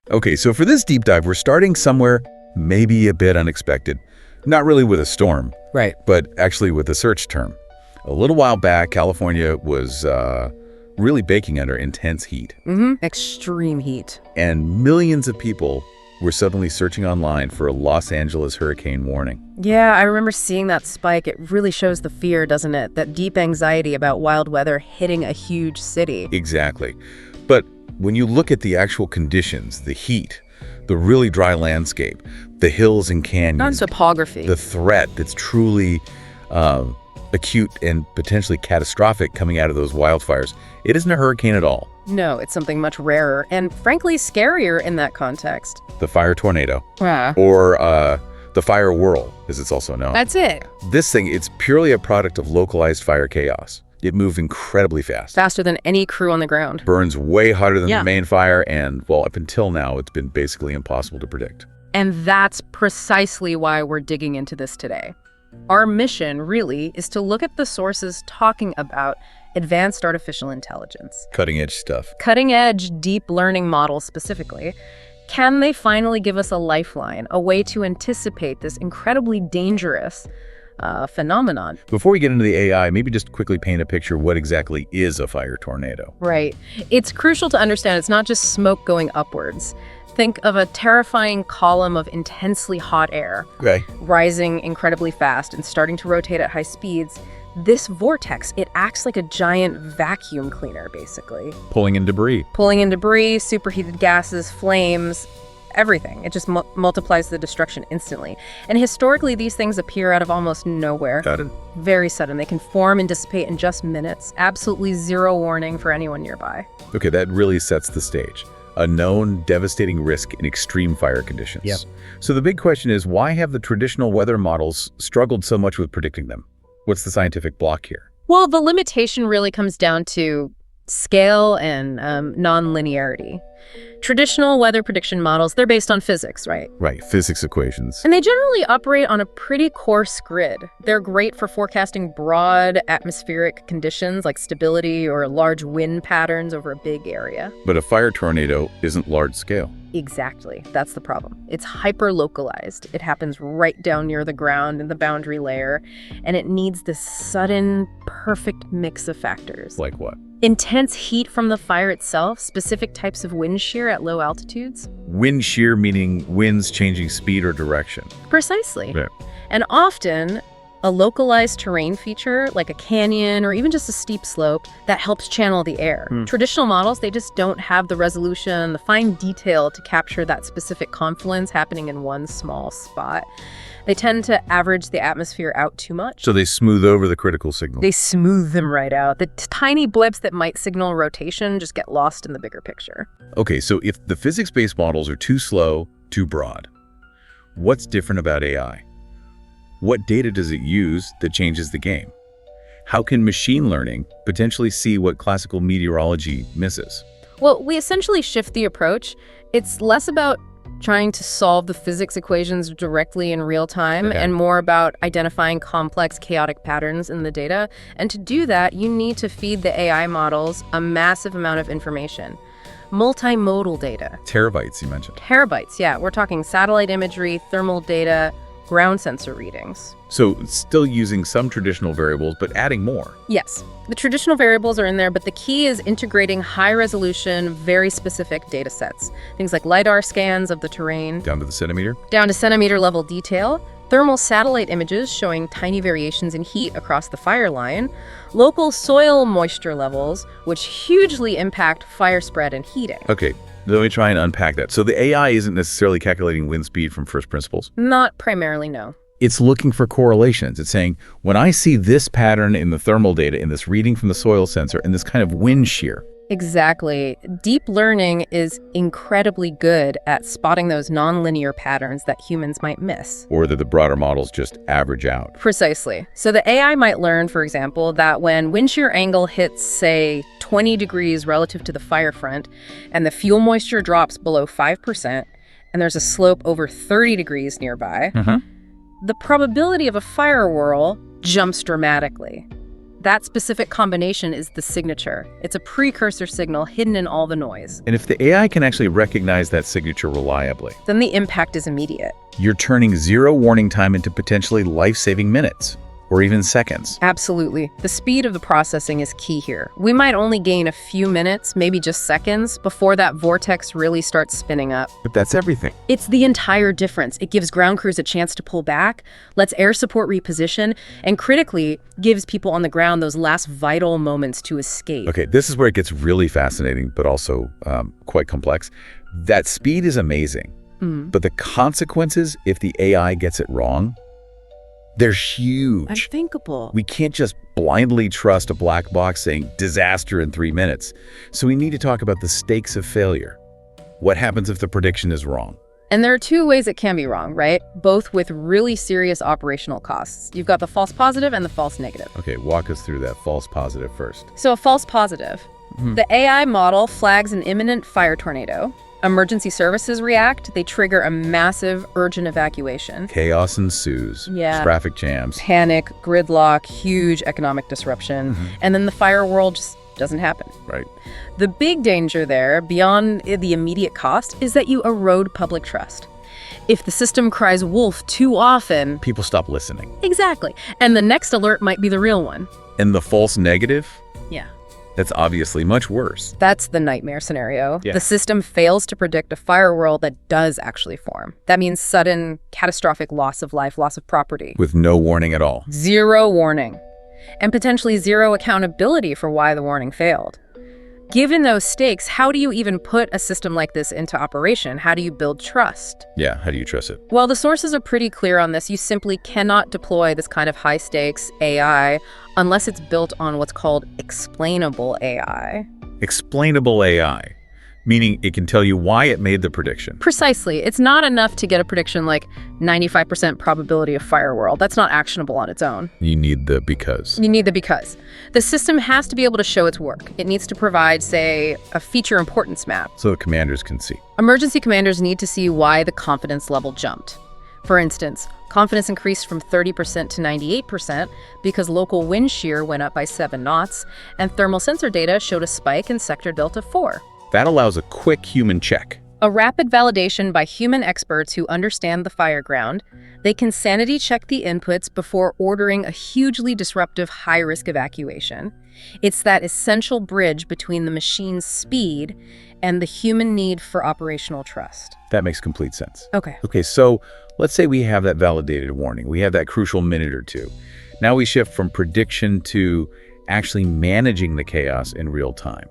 Okay, so for this deep dive, we're starting somewhere maybe a bit unexpected. Not really with a storm, Right. but actually with a search term. A little while back, California was really baking under intense heat. Extreme heat. And millions of people were suddenly searching online for a Los Angeles hurricane warning. Yeah, I remember seeing that spike. It really shows the fear, doesn't it? That deep anxiety about wild weather hitting a huge city. Exactly. But when you look at the actual conditions, the heat, the really dry landscape, the hills and canyons, Topography. the threat that's truly acute and potentially catastrophic coming out of those wildfires, it isn't a hurricane at all. No, it's something much rarer and frankly scarier in that context. The fire tornado, Yeah. or the Fire Whirl, as it's also known. That's it. This thing, it's purely a product of localized fire chaos. It moved incredibly fast. Faster than any crew on the ground. Burns way hotter than Yeah. the main fire, and, well, up until now, it's been basically impossible to predict. And that's precisely why we're digging into this today. Our mission, really, is to look at the sources talking about advanced artificial intelligence. Cutting-edge stuff. Cutting-edge deep learning models specifically. Can they finally give us a lifeline, a way to anticipate this incredibly dangerous phenomenon? Before we get into the AI, maybe just quickly paint a picture of what exactly is a fire tornado. Right. It's crucial to understand it's not just smoke going upwards. Think of a terrifying column of intensely hot air, Okay. rising incredibly fast and starting to rotate at high speeds. This vortex, it acts like a giant vacuum cleaner, basically. Pulling in debris. Pulling in debris, superheated gases, flames, everything. It just multiplies the destruction instantly. And historically, these things appear out of almost nowhere. Got it. Very sudden. They can form and dissipate in just minutes. Absolutely zero warning for anyone nearby. Okay, that really sets the stage. A known devastating risk in extreme fire conditions. Yep. So the big question is, why have the traditional weather models struggled so much with predicting them? What's the scientific block here? Well, the limitation really comes down to scale and non-linearity. Traditional weather prediction models, they're based on physics, right? Right, physics equations. And they generally operate on a pretty coarse grid. They're great for forecasting broad atmospheric conditions like stability or large wind patterns over a big area. But a fire tornado isn't large scale. Exactly. That's the problem. It's hyper-localized. It happens right down near the ground in the boundary layer, and it needs this sudden, perfect mix of factors. Like what? Intense heat from the fire itself, specific types of wind shear at low altitudes. Wind shear meaning winds changing speed or direction. Precisely. Yeah. And often, a localized terrain feature, like a canyon or even just a steep slope, that helps channel the air. Traditional models, they just don't have the resolution, the fine detail to capture that specific confluence happening in one small spot. They tend to average the atmosphere out too much. So they smooth over the critical signal. They smooth them right out. The tiny blips that might signal rotation just get lost in the bigger picture. Okay, so if the physics-based models are too slow, too broad, what's different about AI? What data does it use that changes the game? How can machine learning potentially see what classical meteorology misses? Well, we essentially shift the approach. It's less about trying to solve the physics equations directly in real time and more about identifying complex, chaotic patterns in the data. And to do that, you need to feed the AI models a massive amount of information. Multimodal data. Terabytes, you mentioned. Terabytes, yeah. We're talking satellite imagery, thermal data, ground sensor readings. So it's still using some traditional variables, but adding more. Yes, the traditional variables are in there, but the key is integrating high-resolution, very specific data sets. Things like LiDAR scans of the terrain. Down to the centimeter? Down to centimeter-level detail. Thermal satellite images showing tiny variations in heat across the fire line. Local soil moisture levels, which hugely impact fire spread and heating. Okay. Let me try and unpack that. So the AI isn't necessarily calculating wind speed from first principles. Not primarily, no. It's looking for correlations. It's saying, when I see this pattern in the thermal data, in this reading from the soil sensor, and this kind of wind shear. Exactly. Deep learning is incredibly good at spotting those nonlinear patterns that humans might miss. Or that the broader models just average out. Precisely. So the AI might learn, for example, that when wind shear angle hits, say, 20 degrees relative to the fire front, and the fuel moisture drops below 5%, and there's a slope over 30 degrees nearby, the probability of a fire whirl jumps dramatically. That specific combination is the signature. It's a precursor signal hidden in all the noise. And if the AI can actually recognize that signature reliably, Then the impact is immediate. you're turning zero warning time into potentially life-saving minutes or even seconds. Absolutely. The speed of the processing is key here. We might only gain a few minutes, maybe just seconds, before that vortex really starts spinning up. But that's everything. It's the entire difference. It gives ground crews a chance to pull back, lets air support reposition, and critically, gives people on the ground those last vital moments to escape. Okay, this is where it gets really fascinating, but also quite complex. That speed is amazing, but the consequences if the AI gets it wrong, they're huge. Unthinkable. We can't just blindly trust a black box saying disaster in 3 minutes. So we need to talk about the stakes of failure. What happens if the prediction is wrong? And there are two ways it can be wrong, right? Both with really serious operational costs. You've got the false positive and the false negative. Okay, walk us through that false positive first. So a false positive. The AI model flags an imminent fire tornado. Emergency services react. They trigger a massive, urgent evacuation. Chaos ensues. Yeah. Traffic jams. Panic, gridlock, huge economic disruption. And then the fire whirl just doesn't happen. Right. The big danger there, beyond the immediate cost, is that you erode public trust. If the system cries wolf too often... People stop listening. Exactly. And the next alert might be the real one. And the false negative? Yeah. That's obviously much worse. That's the nightmare scenario. Yeah. The system fails to predict a fire whirl that does actually form. That means sudden, catastrophic loss of life, loss of property. With no warning at all. Zero warning. And potentially zero accountability for why the warning failed. Given those stakes, how do you even put a system like this into operation? How do you build trust? Yeah, how do you trust it? Well, the sources are pretty clear on this. You simply cannot deploy this kind of high-stakes AI unless it's built on what's called explainable AI. Explainable AI, meaning it can tell you why it made the prediction. Precisely. It's not enough to get a prediction like 95% probability of fire whirl. That's not actionable on its own. You need the because. You need the because. The system has to be able to show its work. It needs to provide, say, a feature importance map. So the commanders can see. Emergency commanders need to see why the confidence level jumped. For instance, confidence increased from 30% to 98% because local wind shear went up by 7 knots, and thermal sensor data showed a spike in sector delta 4. That allows a quick human check. A rapid validation by human experts who understand the fire ground. They can sanity check the inputs before ordering a hugely disruptive high-risk evacuation. It's that essential bridge between the machine's speed and the human need for operational trust. That makes complete sense. Okay. Okay, so let's say we have that validated warning. We have that crucial minute or two. Now we shift from prediction to actually managing the chaos in real time.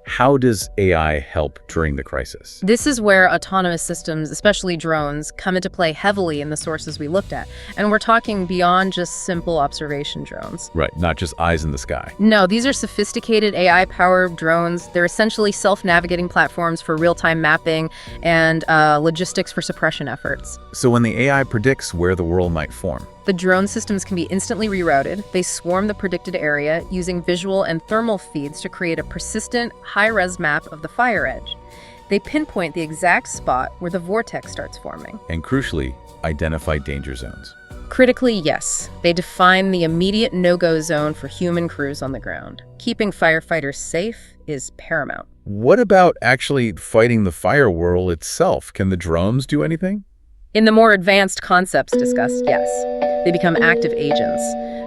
How does AI help during the crisis? This is where autonomous systems, especially drones, come into play heavily in the sources we looked at. And we're talking beyond just simple observation drones. Right, not just eyes in the sky. No, these are sophisticated AI-powered drones. They're essentially self-navigating platforms for real-time mapping and logistics for suppression efforts. So when the AI predicts where the whirl might form, The drone systems can be instantly rerouted. They swarm the predicted area using visual and thermal feeds to create a persistent, high-res map of the fire edge. They pinpoint the exact spot where the vortex starts forming. and crucially, identify danger zones. Critically, yes, they define the immediate no-go zone for human crews on the ground. Keeping firefighters safe is paramount. What about actually fighting the fire whirl itself? Can the drones do anything? In the more advanced concepts discussed, yes, they become active agents.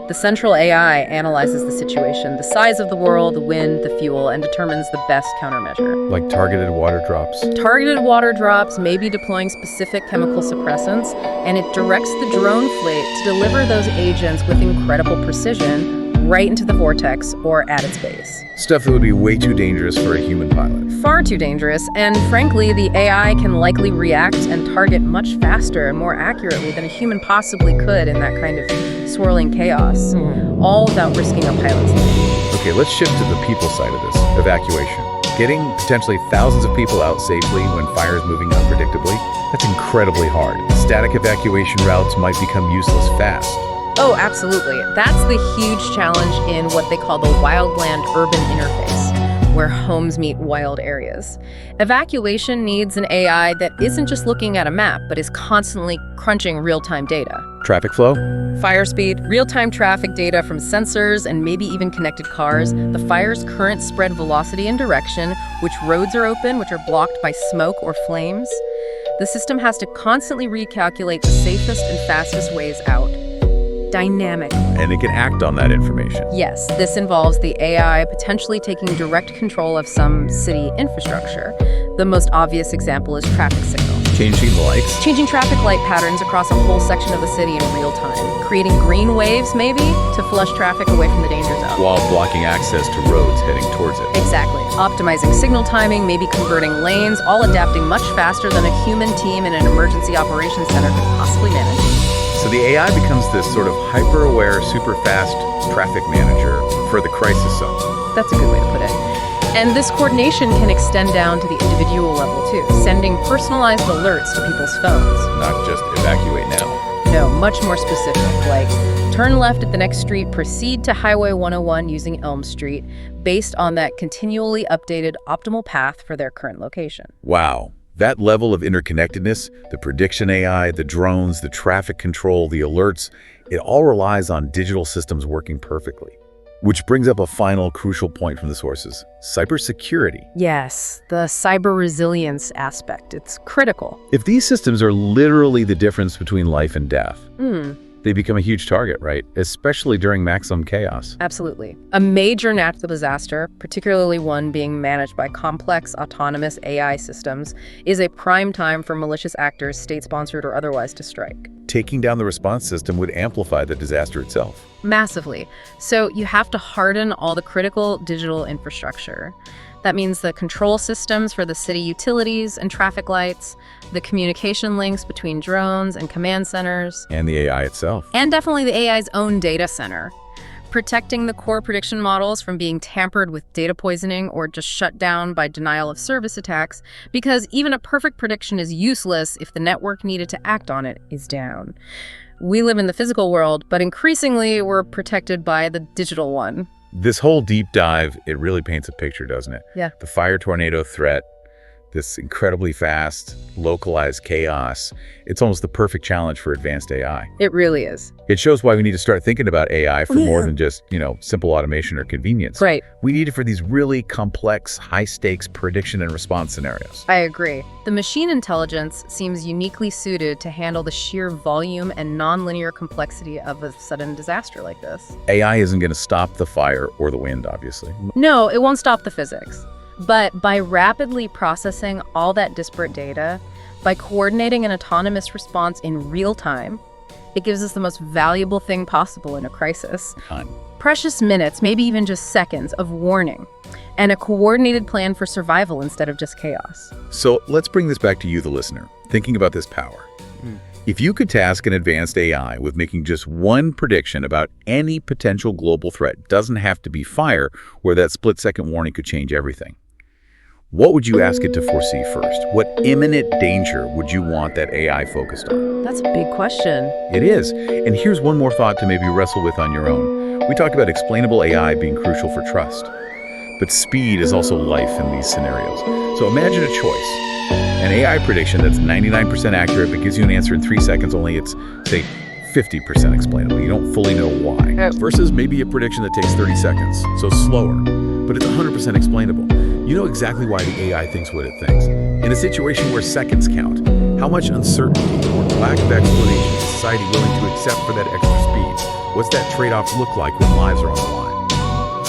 The central AI analyzes the situation, the size of the whirl, the wind, the fuel, and determines the best countermeasure. Like targeted water drops? Targeted water drops may be deploying specific chemical suppressants, and it directs the drone fleet to deliver those agents with incredible precision right into the vortex or at its base. Stuff that would be way too dangerous for a human pilot. Far too dangerous, and frankly, the AI can likely react and target much faster and more accurately than a human possibly could in that kind of swirling chaos, all without risking a pilot's life. Okay, let's shift to the people side of this, evacuation. Getting potentially thousands of people out safely when fire is moving unpredictably, that's incredibly hard. Static evacuation routes might become useless fast. Oh, absolutely. That's the huge challenge in what they call the wildland-urban interface. where homes meet wild areas. Evacuation needs an AI that isn't just looking at a map, but is constantly crunching real-time data. Traffic flow? Fire speed, real-time traffic data from sensors, and maybe even connected cars, the fire's current spread velocity and direction, which roads are open, which are blocked by smoke or flames. The system has to constantly recalculate the safest and fastest ways out. Dynamic. And it can act on that information. Yes, this involves the AI potentially taking direct control of some city infrastructure. The most obvious example is traffic signal. Changing the lights? Changing traffic light patterns across a whole section of the city in real time. Creating green waves, maybe, to flush traffic away from the danger zone. While blocking access to roads heading towards it. Exactly. Optimizing signal timing, maybe converting lanes, all adapting much faster than a human team in an emergency operations center could possibly manage. So the AI becomes this sort of hyper-aware, super-fast traffic manager for the crisis zone. That's a good way to put it. And this coordination can extend down to the individual level too, sending personalized alerts to people's phones. Not just evacuate now. No, much more specific, like turn left at the next street, proceed to Highway 101 using Elm Street, based on that continually updated optimal path for their current location. Wow. That level of interconnectedness, the prediction AI, the drones, the traffic control, the alerts, it all relies on digital systems working perfectly. Which brings up a final crucial point from the sources, cybersecurity. Yes, the cyber resilience aspect, it's critical. If these systems are literally the difference between life and death, they become a huge target, right? Especially during maximum chaos. Absolutely. A major natural disaster, particularly one being managed by complex autonomous AI systems, is a prime time for malicious actors, state-sponsored or otherwise, to strike. Taking down the response system would amplify the disaster itself. Massively. So you have to harden all the critical digital infrastructure. That means the control systems for the city utilities and traffic lights, the communication links between drones and command centers. And the AI itself. And definitely the AI's own data center. Protecting the core prediction models from being tampered with data poisoning or just shut down by denial of service attacks, because even a perfect prediction is useless if the network needed to act on it is down. We live in the physical world, but increasingly we're protected by the digital one. This whole deep dive, it really paints a picture, doesn't it? Yeah. The fire tornado threat, this incredibly fast, localized chaos. It's almost the perfect challenge for advanced AI. It really is. It shows why we need to start thinking about AI for more than just, simple automation or convenience. Right. We need it for these really complex, high-stakes prediction and response scenarios. I agree. The machine intelligence seems uniquely suited to handle the sheer volume and nonlinear complexity of a sudden disaster like this. AI isn't going to stop the fire or the wind, obviously. No, it won't stop the physics. But by rapidly processing all that disparate data, by coordinating an autonomous response in real time, it gives us the most valuable thing possible in a crisis. Time. Precious minutes, maybe even just seconds of warning, and a coordinated plan for survival instead of just chaos. So let's bring this back to you, the listener, thinking about this power. If you could task an advanced AI with making just one prediction about any potential global threat, doesn't have to be fire, where that split-second warning could change everything. What would you ask it to foresee first? What imminent danger would you want that AI focused on? That's a big question. It is. And here's one more thought to maybe wrestle with on your own. We talked about explainable AI being crucial for trust. But speed is also life in these scenarios. So imagine a choice. An AI prediction that's 99% accurate but gives you an answer in 3 seconds, only it's, say, 50% explainable. You don't fully know why. Versus maybe a prediction that takes 30 seconds, so slower, but it's 100% explainable. You know exactly why the AI thinks what it thinks. In a situation where seconds count, how much uncertainty or lack of explanation is society willing to accept for that extra speed? What's that trade-off look like when lives are on the line?